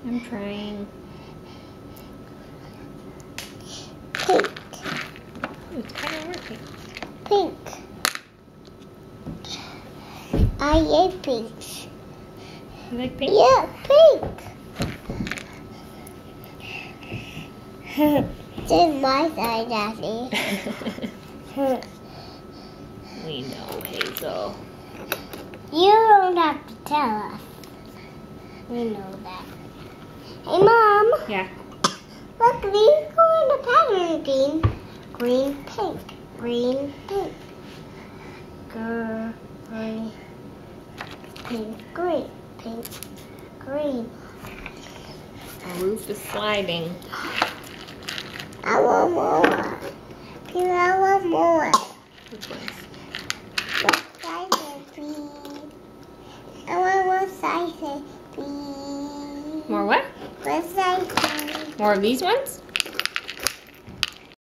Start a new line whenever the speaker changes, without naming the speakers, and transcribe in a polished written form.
I'm trying.
Pink.
It's kind of working.
Pink. I like pinks.
You like pink?
Yeah, pink. This is my side, Daddy.
We know, Hazel.
You don't have to tell us. We know that. Hey, Mom.
Yeah.
Look, these go in the pattern green. Green, pink. Green, pink. Green. Pink, green. Pink, green.
Our roof is sliding.
I want more. Here, I want more.
Which ones?
What size please? I want more sizes, please.
More what?
What size please?
More of these ones?